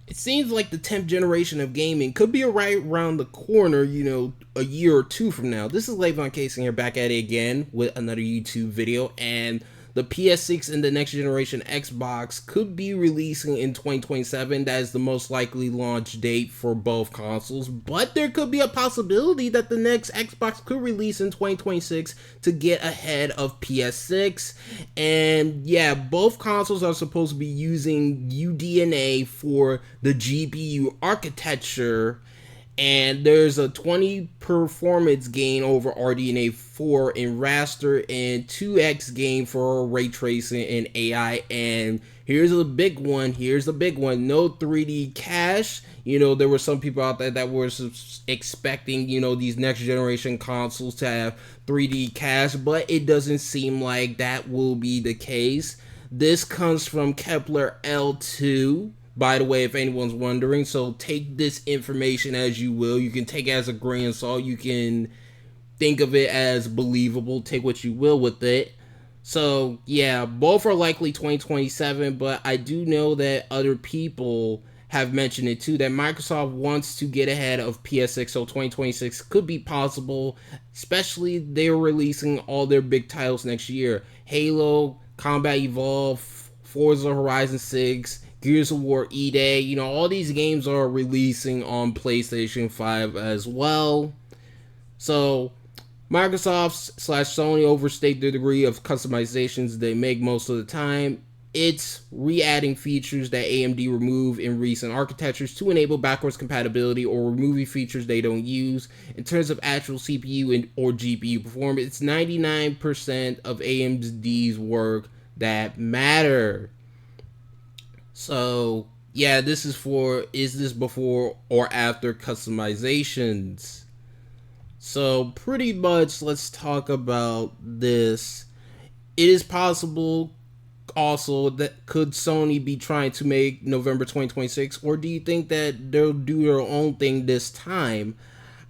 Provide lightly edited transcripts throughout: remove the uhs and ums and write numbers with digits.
It seems like the 10th generation of gaming could be right around the corner, a year or two from now. This is lavoncason here, back at it again with another YouTube video, and the PS6 and the next generation Xbox could be releasing in 2027. That is the most likely launch date for both consoles, but there could be a possibility that the next Xbox could release in 2026 to get ahead of PS6. And yeah, both consoles are supposed to be using UDNA for the GPU architecture, and there's a 20 performance gain over RDNA 4 in raster and 2x gain for ray tracing and AI. And here's a big one. No 3D cache. There were some people out there that were expecting, these next generation consoles to have 3D cache, but it doesn't seem like that will be the case. This comes from Kepler L2, by the way, if anyone's wondering. So take this information as you will. You can take it as a grain of salt. You can think of it as believable. Take what you will with it. So yeah, both are likely 2027, but I do know that other people have mentioned it too, that Microsoft wants to get ahead of PS6, so 2026 could be possible, especially they're releasing all their big titles next year. Halo, Combat Evolve, Forza Horizon 6, Gears of War E-Day, all these games are releasing on PlayStation 5 as well. So Microsoft/Sony overstate the degree of customizations they make most of the time. It's re-adding features that AMD removed in recent architectures to enable backwards compatibility, or removing features they don't use. In terms of actual CPU or GPU performance, it's 99% of AMD's work that matter. So yeah, this is for, is this before or after customizations? So pretty much, let's talk about this. It is possible also that could Sony be trying to make November 2026, or do you think that they'll do their own thing this time?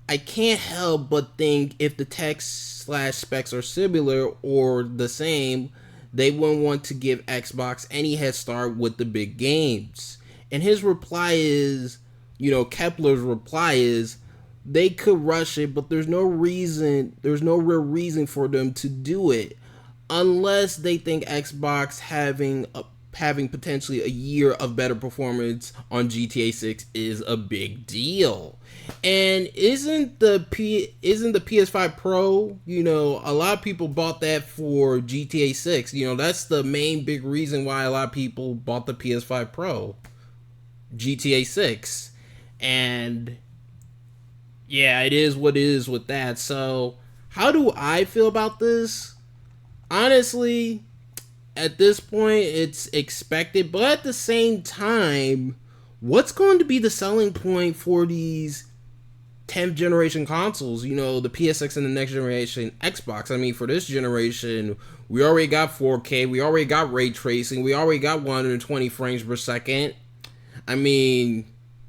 I can't help but think if the text/specs are similar or the same, they wouldn't want to give Xbox any head start with the big games. And his reply is, Kepler's reply is, they could rush it, but there's no real reason for them to do it, unless they think Xbox having potentially a year of better performance on GTA 6 is a big deal. And isn't the PS5 Pro, a lot of people bought that for GTA 6. That's the main big reason why a lot of people bought the PS5 Pro, GTA 6. And yeah, it is what it is with that. So how do I feel about this? Honestly, at this point, it's expected, but at the same time, what's going to be the selling point for these 10th generation consoles, the PS6 and the next generation Xbox? I mean, for this generation, we already got 4K, we already got ray tracing, we already got 120 frames per second. I mean,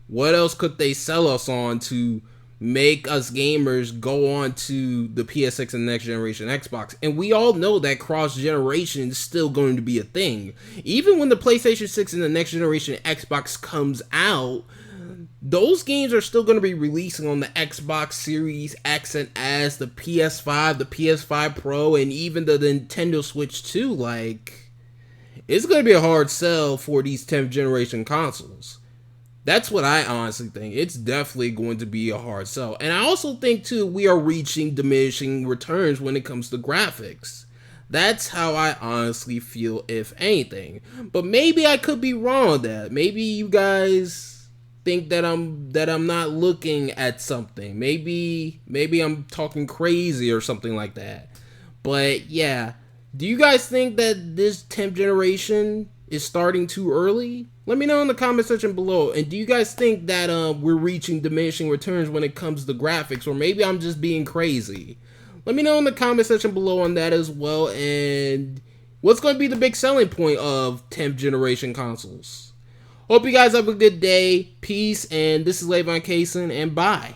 what else could they sell us on to make us gamers go on to the PS6 and the next generation Xbox? And we all know that cross generation is still going to be a thing. Even when the PlayStation 6 and the next generation Xbox comes out, those games are still going to be releasing on the Xbox Series X and S, the PS5, the PS5 Pro, and even the Nintendo Switch 2. Like, it's going to be a hard sell for these 10th generation consoles. That's what I honestly think. It's definitely going to be a hard sell. And I also think, too, we are reaching diminishing returns when it comes to graphics. That's how I honestly feel, if anything. But maybe I could be wrong on that. Maybe you guys think that I'm not looking at something. Maybe I'm talking crazy or something like that. But yeah, do you guys think that this 10th generation is starting too early? Let me know in the comment section below. And do you guys think that we're reaching diminishing returns when it comes to graphics, or maybe I'm just being crazy? Let me know in the comment section below on that as well. And what's going to be the big selling point of 10th generation consoles? Hope you guys have a good day. Peace, and this is lavoncason, and bye.